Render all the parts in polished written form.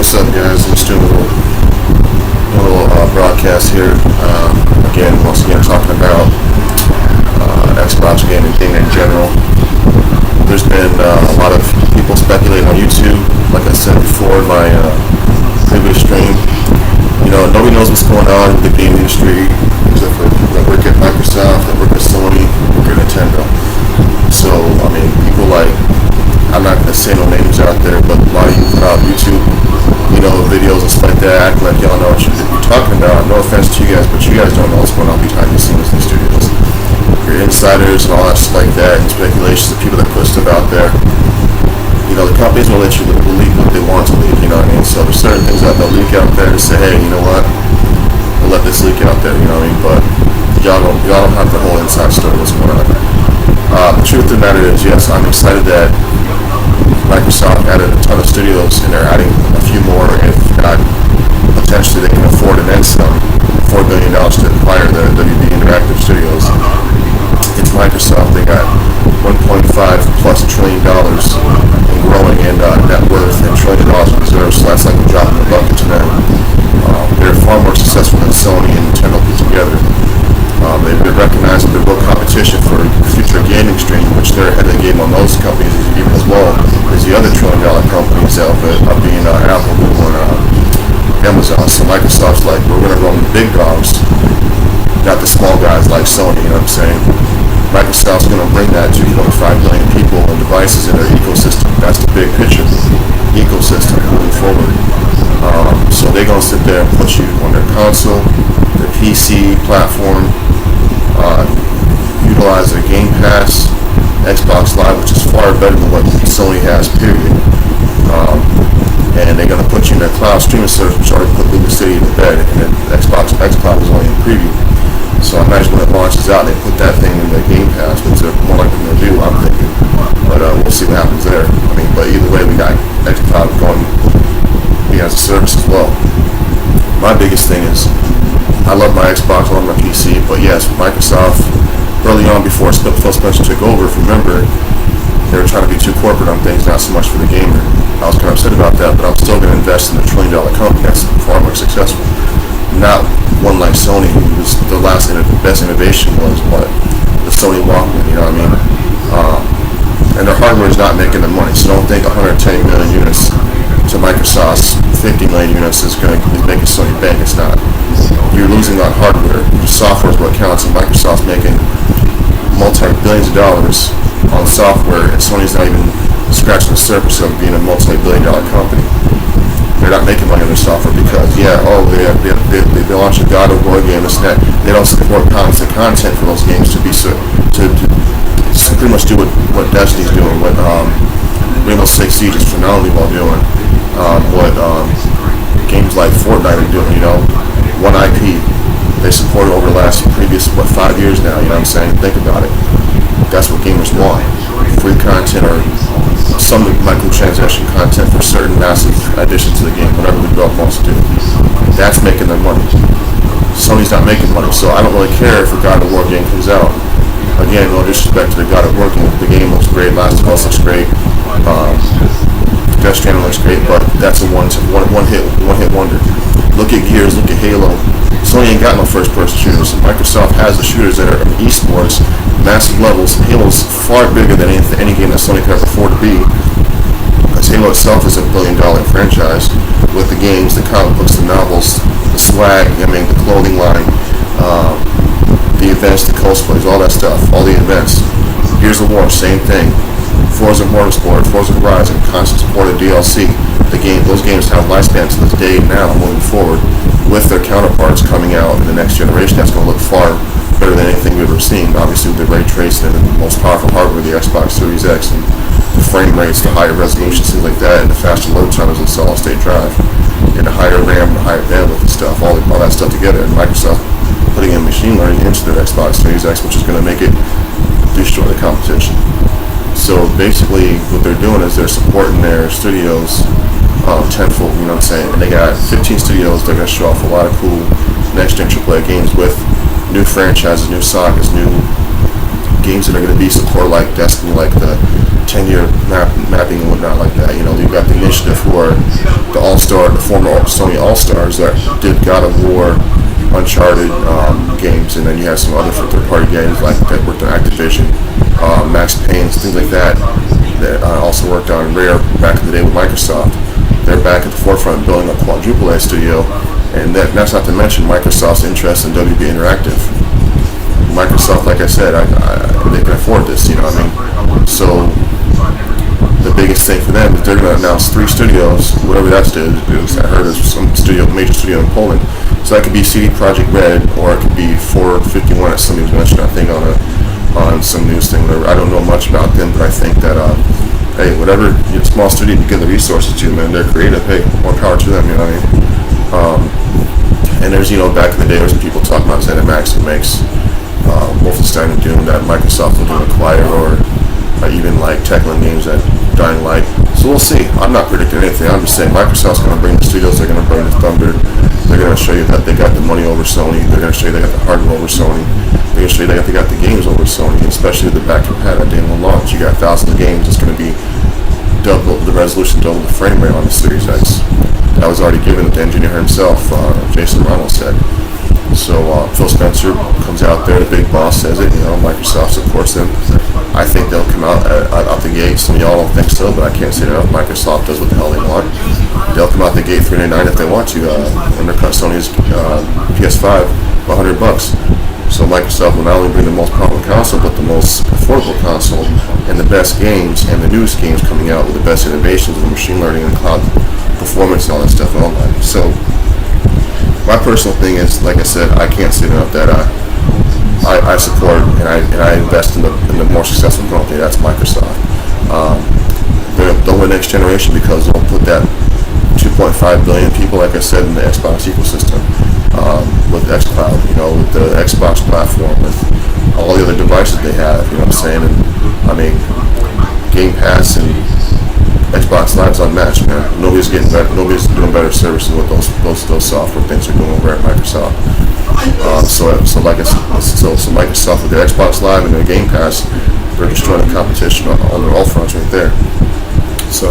What's up, guys? I'm just doing a little broadcast here. Once again, talking about Xbox gaming in general. There's been a lot of people speculating on YouTube. Like I said before in my previous stream, nobody knows what's going on in the game industry except for people that work at Microsoft, that work at Sony, work at Nintendo. So, people like, I'm not going to say no names out there, but a lot of you put out YouTube, videos and stuff like that, acting like y'all know what you're talking about. No offense to you guys, but you guys don't know what's going on behind the scenes in the studios. Your insiders and all that stuff like that, and speculations of people that put stuff out there. The companies will let you believe what they want to leak, So there's certain things that they'll leak out there to say, hey, you know what, we'll let this leak out there, But y'all don't have the whole inside story what's going on. The truth of the matter is, yes, I'm excited that Microsoft added a ton of studios, and they're adding a few more, and if not, potentially they can afford and then some, $4 billion to acquire the WB Interactive Studios. It's Microsoft. They got $1.5+ trillion in growing in net worth and $1 trillion in reserves, so that's like a drop in the bucket to them. They're far more successful than Sony and Nintendo put together. They've been recognized as the real competition for future gaming stream, which they're ahead of the game on those companies as well as the other $1 trillion companies out there, being Apple, Google, and Amazon. So Microsoft's like, we're going to run the big dogs, not the small guys like Sony, you know what I'm saying? Microsoft's going to bring that 2.5 billion people and devices in their ecosystem. That's the big picture, ecosystem moving forward. So they're going to sit there and put you on their console, their PC platform, utilize their Game Pass, Xbox Live, which is far better than what Sony has, period. And they're going to put you in their cloud streaming service, which already put Google City to bed, and then xCloud is only in preview. So I imagine when it launches out, they put that thing in their Game Pass, which they're more likely going to do, I'm thinking. But we'll see what happens there. But either way, we got xCloud going as a service as well. My biggest thing is, I love my Xbox, I love my PC, but yes, Microsoft, early on before Phil Spencer took over, if you remember, they were trying to be too corporate on things, not so much for the gamer. I was kind of upset about that, but I'm still going to invest in a $1 trillion company that's far more successful. Not one like Sony, who's the best innovation was the Sony Walkman, you know what I mean? And their hardware is not making the money, so don't think 110 million units to Microsoft's 50 million units is making Sony bank. It's not. You're losing on hardware. The software is what counts, and Microsoft's making multi-billions of dollars on software, and Sony's not even scratching the surface of being a multi-billion-dollar company. They're not making money on their software because, they launch a God of War game, this and that. They don't support constant content for those games to pretty much do what Destiny's doing, what Rainbow Six Siege is phenomenally well doing, what games like Fortnite are doing, one IP. They support it over the previous 5 years now, you know what I'm saying? Think about it. That's what gamers want. Free content or some microtransaction content for certain massive additions to the game, whatever the developer wants to do. That's making them money. Sony's not making money, so I don't really care if a God of War game comes out. Again, no disrespect to the God of War game. The game looks great, Last of Us looks great, Death Stranding looks great, but that's a one hit wonder. Look at Gears, look at Halo. Sony ain't got no first-person shooters. Microsoft has the shooters that are esports, massive levels. Halo's far bigger than any game that Sony could ever afford to be. Because Halo itself is a billion-dollar franchise with the games, the comic books, the novels, the swag, the clothing line, the events, the cosplays, all that stuff, all the events. Gears of War, same thing. Forza Motorsport, Forza Horizon, constant support of DLC. Those games have lifespans to this day now, moving forward, with their counterparts coming out in the next generation. That's going to look far better than anything we've ever seen. Obviously, with the ray tracing and the most powerful hardware, the Xbox Series X, and the frame rates, the higher resolutions, things like that, and the faster load times in solid-state drive, and the higher RAM, and the higher bandwidth and stuff, all that stuff together. And Microsoft putting in machine learning into their Xbox Series X, which is going to make it destroy the competition. So basically, what they're doing is they're supporting their studios tenfold, you know what I'm saying? And they got 15 studios. They're going to show off a lot of cool next-gen AAA games with new franchises, new sagas, new games that are going to be supported like Destiny, like the 10-year mapping and whatnot like that. You've got the initiative who are the former Sony All-Stars that did God of War, Uncharted games, and then you have some other third-party games like that worked on Activision, Max Payne, things like that also worked on Rare back in the day with Microsoft. They're back at the forefront building a quadruple A studio, and that's not to mention Microsoft's interest in WB Interactive. Microsoft, like I said, they can afford this, So the biggest thing for them is they're going to announce 3 studios, whatever that is. I heard of some major studio in Poland. So that could be CD Projekt Red, or it could be 451 as somebody was mentioned, I think, on some news thing. I don't know much about them, but I think that, hey, whatever small studio you give the resources to, man, they're creative. Hey, more power to them, And there's, back in the day, there's people talking about ZeniMax, who makes Wolfenstein and Doom that Microsoft will do acquire, or even like Techland games that Dying Light. So we'll see. I'm not predicting anything. I'm just saying Microsoft's going to bring the studios. They're going to bring the thunder. They're going to show you that they got the money over Sony. They're going to show you they got the hardware over Sony. They're going to show you they got the games over Sony, especially the back compat at day one launch. You got thousands of games. It's going to be double the resolution, double the frame rate on the Series X. That was already given to the engineer himself, Jason Ronald said. So Phil Spencer comes out there, the big boss says it, Microsoft supports them. I think they'll come out the gate. Some of y'all don't think so, but I can't say that. Microsoft does what the hell they want. They'll come out the gate $399 if they want to, undercut Sony's PS5 for $100. So Microsoft will not only bring the most powerful console, but the most affordable console, and the best games, and the newest games coming out with the best innovations in machine learning and cloud performance and all that stuff online. So my personal thing is, like I said, I can't say enough that I support and I invest in the more successful company. That's Microsoft. They'll win next generation because they'll put that 2.5 billion people, like I said, in the Xbox ecosystem, with xCloud, with the Xbox platform, with all the other devices they have. You know what I'm saying? And Game Pass and Xbox Live's unmatched, man. Nobody's doing better service than what those software things are doing over at Microsoft. So Microsoft with their Xbox Live and their Game Pass, they're destroying the competition on all fronts right there. So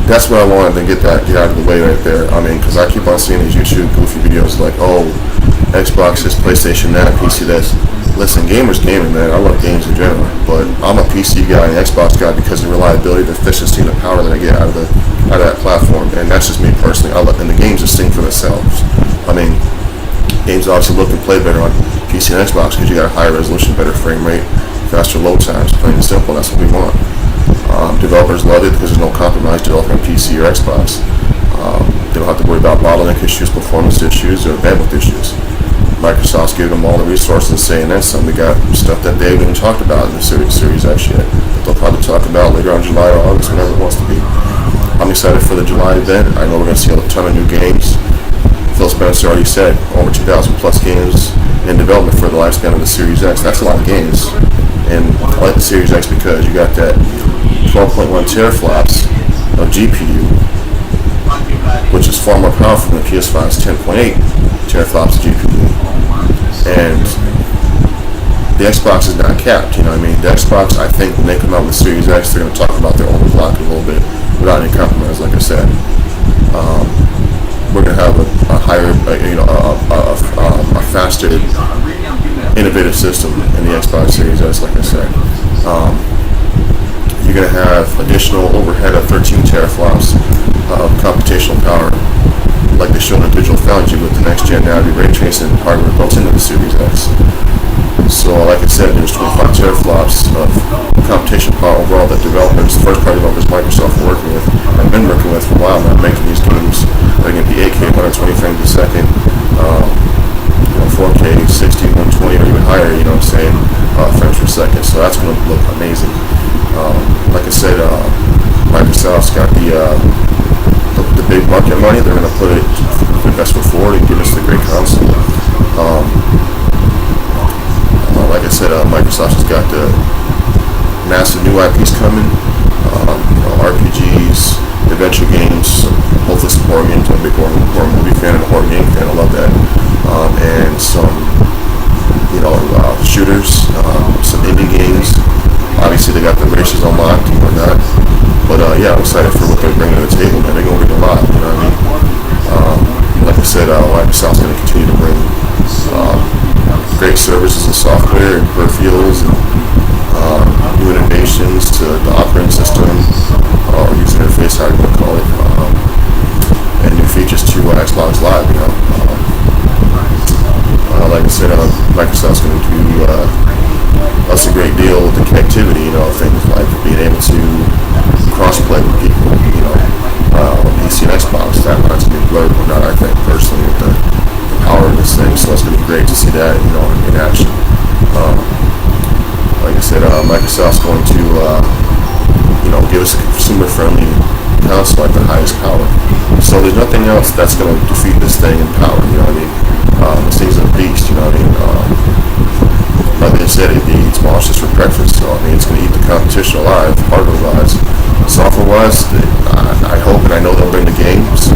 that's what I wanted to get out of the way right there. Because I keep on seeing these YouTube goofy videos like, oh, Xbox this, PlayStation that, PC this. Listen, gamers gaming, man. I love games in general, but I'm a PC guy and Xbox guy because of the reliability, the efficiency, and the power that I get out of that platform. And that's just me personally. And the games just sing for themselves. Games obviously look and play better on PC and Xbox because you got a higher resolution, better frame rate, faster load times, plain and simple. That's what we want. Developers love it because there's no compromise developing on PC or Xbox. They don't have to worry about bottleneck issues, performance issues, or bandwidth issues. Microsoft's giving them all the resources and saying that some. We got stuff that they haven't even talked about in the Series X yet, that they'll probably talk about later on July or August, whenever it wants to be. I'm excited for the July event. I know we're going to see a ton of new games. Phil Spencer already said over 2,000 plus games in development for the lifespan of the Series X. That's a lot of games. And I like the Series X because you got that 12.1 teraflops of GPU, which is far more powerful than the PS5's 10.8 teraflops of GPU. And the Xbox is not capped, The Xbox, I think, when they come out with the Series X, they're going to talk about their overclock a little bit without any compromise, like I said. We're going to have a higher, a faster, innovative system in the Xbox Series X, like I said. You're going to have additional overhead of 13 teraflops of computational power, like they showed in Digital Foundry with the next gen Navi ray tracing hardware built into the Series X. So, like I said, there's 25 teraflops of computational power overall that developers, first-party developers, Microsoft are working with, have been working with for a while now, making these games. They're going to be 8K, 120 frames a second, 4K, 60, 120, or even higher, frames per second. So that's going to look amazing. Like I said, Microsoft's got the big market money. They're going to put invest forward and give us the great console. Like I said, Microsoft has got the massive new IPs coming, RPGs, adventure games, hopefully some horror games. I'm a big horror movie fan and a horror game fan. I love that. And some, shooters, some indie games. Obviously, they got the races unlocked and whatnot. But yeah, I'm excited for what they're bringing to the table, man. They're going to bring a lot, you know what I mean? Like I said, Microsoft's going to continue to bring great services and software and peripherals and new innovations to the operating system or user interface, how you want to call it, and new features to Xbox Live, you know. Like I said, Microsoft's going to do us a great deal with the connectivity, you know, things like being able to cross-play with people, you know, on PC and Xbox. That line's going to be blurred or not, I think, personally, with the power of this thing. So it's going to be great to see that, you know, in action. Like I said, Microsoft's going to, you know, give us a consumer-friendly console at the highest power. So there's nothing else that's going to defeat this thing in power, you know what I mean? This thing's a beast, you know what I mean? Like they said, it eats monsters for breakfast, so I mean, it's going to eat the competition alive, hardware-wise. Software-wise, I hope and I know they'll bring the games.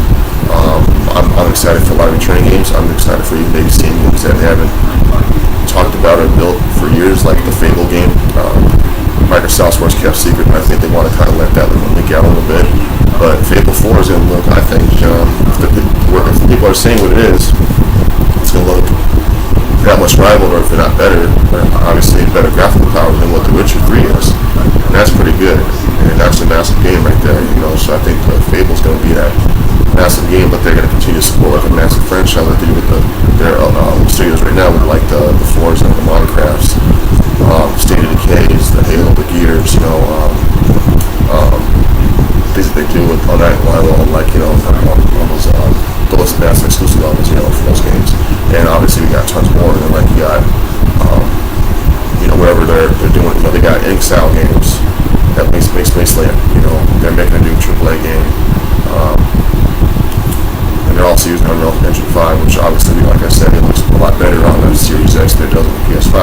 I'm excited for live training games. I'm excited for even maybe seeing games that they haven't talked about or built for years, like the Fable game. Microsoft's worst kept secret, and I think they want to kind of let that leak out a little bit. But Fable 4 is going to look, I think, if people are saying what it is, it's going to look that much rival, or if not better, obviously better graphical power than what The Witcher 3 is. And that's pretty good. And that's a massive game right there, you know, so I think Fable's going to be that massive game, but they're going to continue to support like a massive franchise like they do with their studios right now, with like the Forza and the Minecrafts, State of Decays, the Halo, the Gears, you know, things that they do with all that level, like, you know, on those massive exclusive levels, you know, for those games. And obviously we got tons more, and like you got, you know, wherever they're doing, you know, they got Inxile games that makes Wasteland, you know, they're making a new AAA game. And they're also using Unreal Engine 5, which obviously, like I said, it looks a lot better on the Series X than it does on the PS5.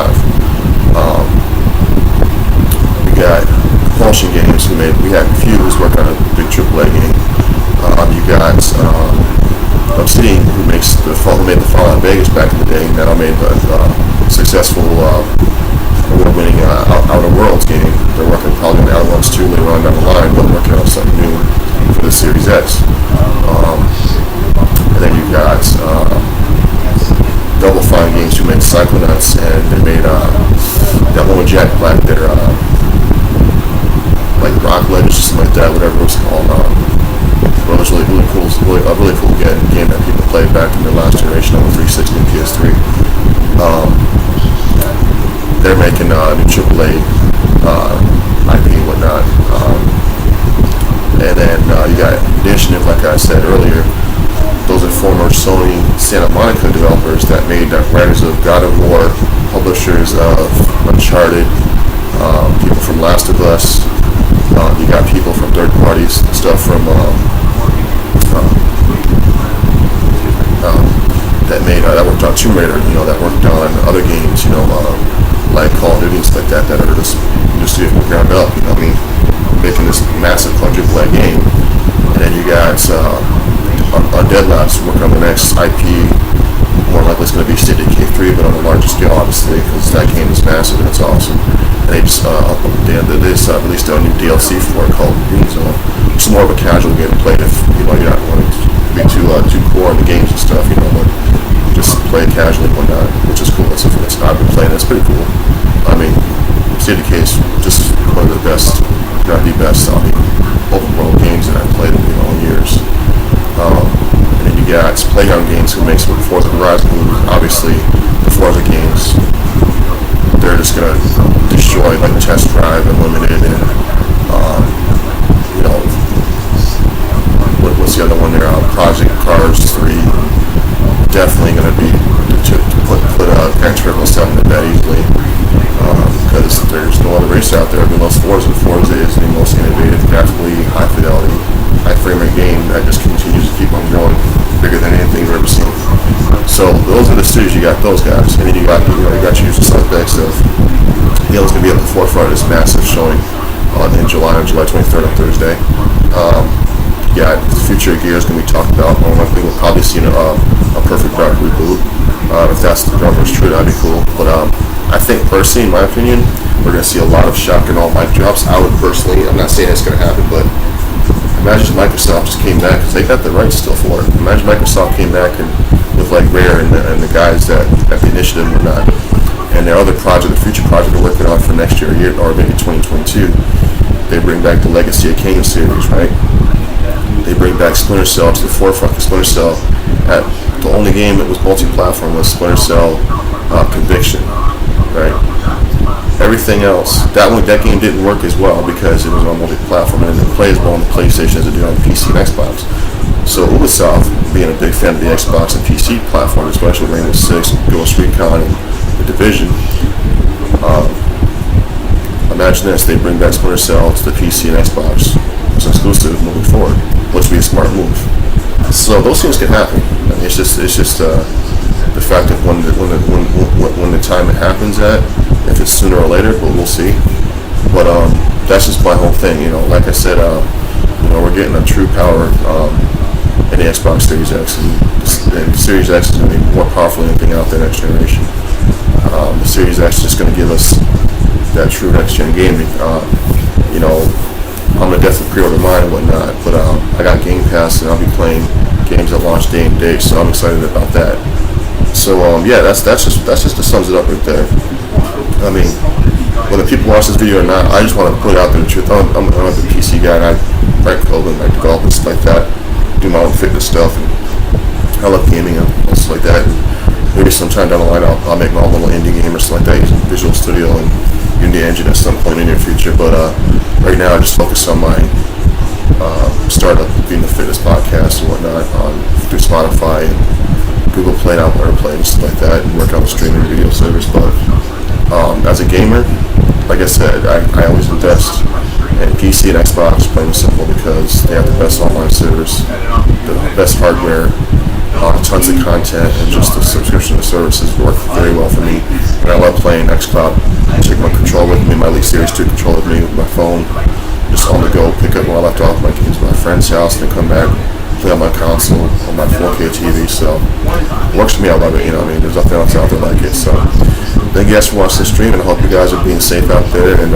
We got Propulsion Games we had Fuse work on a big AAA game. You got Obsidian, who made the Fallout Vegas back in the day, now made the successful award-winning Outer Worlds game. They're working probably on the Outer Worlds 2 later on down the line, but working on something new for the Series X. And then you got Double Fine Games, who made Psychonauts, and they made that one with Jack Black there, like Rock Legends or something like that, whatever it was called. Well, it was really cool, a really cool game that people played back in the last generation on the 360 and PS3. They're making new AAA IP and whatnot. And then you got Initiative, like I said earlier. Those are former Sony Santa Monica developers that made writers of God of War, publishers of Uncharted, people from Last of Us. You got people from third parties, stuff from that worked on Tomb Raider, you know, that worked on other games, you know, like Call of Duty and stuff like that, that are just industry from the ground up, you know what I mean, making this massive quadruple game. And then you got Dead Labs working on the next IP. More likely it's going to be State of Decay 3, but on a larger scale, obviously, because that game is massive and it's awesome. And they just released a new DLC for it called Green Zone. It's more of a casual game to play if, you know, you're not wanting to be too core in the games and stuff, you know, but just play it casually and whatnot, which is cool. It's I've been playing it. It's pretty cool. I mean, State of Decay is just one of the best, if not the best, open world games that I've played in, you know, in years. And then you got Playground Games, who makes Forza Horizon, who obviously the Forza games, they're just gonna destroy like Test Drive and Limited and you know, what's the other one there? Project Cars 3. Definitely gonna be to put Gran Turismo 7 to bed easily, because there's no other race out there than those Forza. Forza is the most innovative, graphically high fidelity, high frame rate game that just continues to keep on growing, bigger than anything you've ever seen. So those are the studios. You got those guys, and then you got your usual suspects of Halo's gonna be at the forefront of this massive showing in July 23rd on Thursday. Yeah, the future of Gears gonna be talked about. I think we'll probably see a Perfect Dark reboot. If that's the rumors true, that'd be cool. But I think personally, in my opinion, we're going to see a lot of shotgun all mic drops. I would personally, I'm not saying it's going to happen, but imagine Microsoft just came back, because they got the rights still for it. Imagine Microsoft came back and with like Rare and the guys that at the initiative and whatnot, and their other project, the future project they're working on for next year or maybe 2022, they bring back the Legacy of Kain series, right? They bring back Splinter Cell to the forefront. Splinter Cell, the only game that was multi-platform was Splinter Cell Conviction, right? Everything else, that game didn't work as well because it was on multi-platform and it didn't play as well on the PlayStation as it did on PC and Xbox. So Ubisoft, being a big fan of the Xbox and PC platform, especially Rainbow Six, Ghost Recon, and The Division, imagine this, they bring back Splinter Cell to the PC and Xbox as exclusive moving forward, which would be a smart move. So those things can happen. I mean, it's just the fact that when the time it happens at, if it's sooner or later, but we'll see. But that's just my whole thing. Like I said, we're getting a true power in the Xbox Series X, and the Series X is going to be more powerful than anything out there next generation. The Series X is just going to give us that true next-gen gaming. I'm going to definitely pre-order mine and whatnot, but I got Game Pass and I'll be playing games that launch day and date, so I'm excited about that. So yeah, that's just the sums it up right there. I mean, whether people watch this video or not, I just want to put it out there the truth. I'm a PC guy, and I write code and I develop and stuff like that, do my own fitness stuff, and I love gaming and stuff like that. And maybe sometime down the line I'll make my own little indie game or something like that using Visual Studio and Unity Engine at some point in the near future. But right now I just focus on my startup, being the fitness podcast and whatnot through Spotify and Google Play and AirPlay and stuff like that, and work on the streaming video service. But as a gamer, like I said, I always invest in PC and Xbox, plain and simple, because they have the best online servers, the best hardware, tons of content, and just the subscription to services work very well for me. And I love playing xCloud. I take my controller with me, my Elite Series 2 controller with me with my phone, just on the go, pick up where I left off my games at my friend's house, and then come back, play on my console, on my 4K TV. So it works for me. I love it. There's nothing else out there like it. So thank you guys for watching the stream, and I hope you guys are being safe out there. And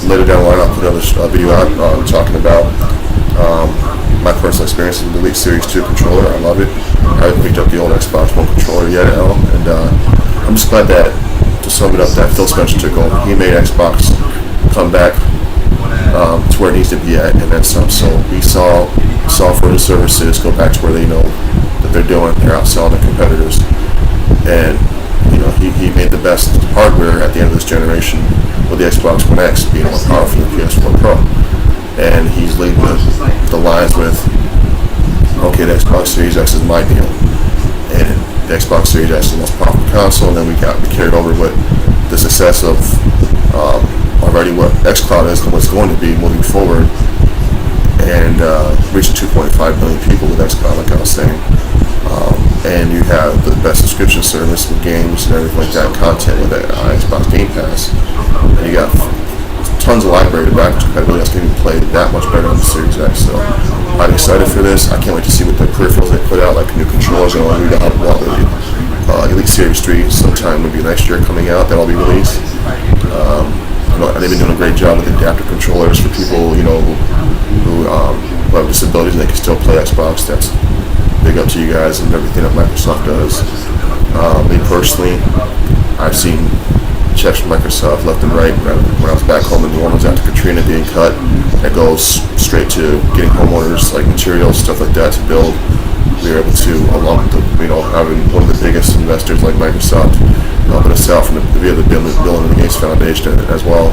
later down the line, I'll put another video out talking about my personal experience with the Elite Series 2 controller. I love it. I haven't picked up the old Xbox One controller yet at all, and I'm just glad that, to sum it up, that Phil Spencer took over. He made Xbox come back to where it needs to be at, and then some. So we saw software and services go back to where they know that they're doing. They're outselling their competitors, and he made the best hardware at the end of this generation with the Xbox One X being more powerful than the PS4 Pro. And he's leading the lines with, okay, the Xbox Series X is my deal, and the Xbox Series X is the most powerful console. And then we carried over with the success of already what xCloud is and what's going to be moving forward, and reaching 2.5 million people with xCloud, like I was saying. And you have the best subscription service with games and everything like that, content with Xbox Game Pass, and you got tons of library to backwards compatibility that's going to be played that much better on the Series X. So I'm excited for this. I can't wait to see what the peripherals they put out, like new controllers and all. We got the Elite Series 3 sometime maybe next year coming out. That'll be released. They've been doing a great job with adaptive controllers for people who have disabilities and they can still play Xbox. That's big up to you guys and everything that Microsoft does. Me personally, I've seen checks from Microsoft left and right when I was back home in New Orleans after Katrina being cut. It goes straight to getting homeowners like materials, stuff like that to build. We were able to, along with having one of the biggest investors like Microsoft helping us out via the Bill and Gates Foundation as well.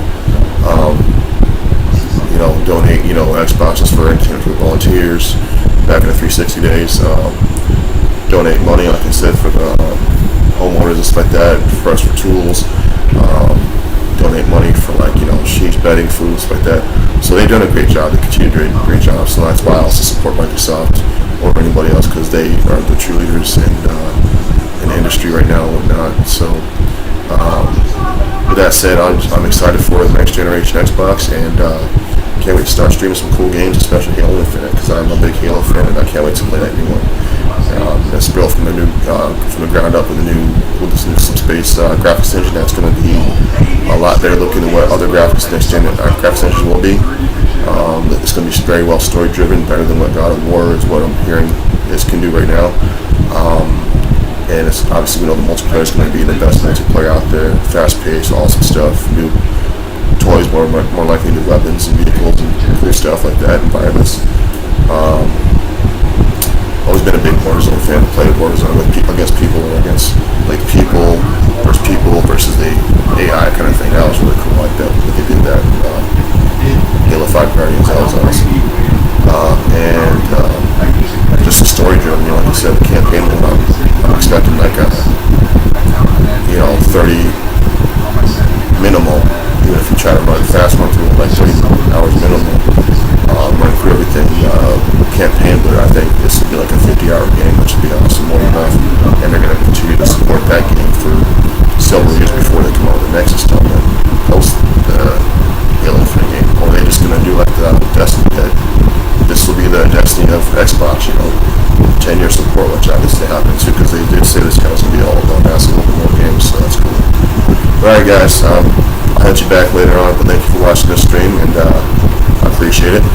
Donate Xboxes for volunteers back in the 360 days. Donate money, like I said, for the homeowners and stuff like that, for us for tools. Donate money for sheets, bedding, food, stuff like that. So they've done a great job. They continue to do a great job. So that's why I also support Microsoft or anybody else, because they are the true leaders in the industry right now and whatnot. So with that said, I'm excited for the next generation Xbox, and can't wait to start streaming some cool games, especially Halo Infinite, because I'm a big Halo fan and I can't wait to play that new one. That's built from the ground up with this new space graphics engine. That's going to be a lot better looking than what other next gen graphics engines will be. It's going to be very well story driven, better than what God of War is what I'm hearing this can do right now. And it's obviously we know the multiplayer is going to be the best multiplayer out there, fast paced, awesome stuff, new toys, more likely new weapons and vehicles and cool stuff like that, environments. Always been a big Warzone fan to play Warzone with against people or against like people versus the AI kind of thing. That was really cool. Like that they did that. Halo 5 Guardians, that was awesome. And just the story driven. Like I said, the campaign. I'm expecting like a 30 minimal. Even if you try to run fast, run through like 30 hours minimal. Run through everything. Campaign, but I think this would be like a 50-hour game, which would be awesome, more than enough. And they're going to continue to support that game for several years before they come out with the next installment post the Halo 3 game. Or are they just going to do like the Destiny? That this will be the Destiny of Xbox, 10-year support, which obviously happens too, because they did say this guy's going to be all about asking a little bit more games, so that's cool. Alright guys, I'll hit you back later on, but thank you for watching this stream, and I appreciate it.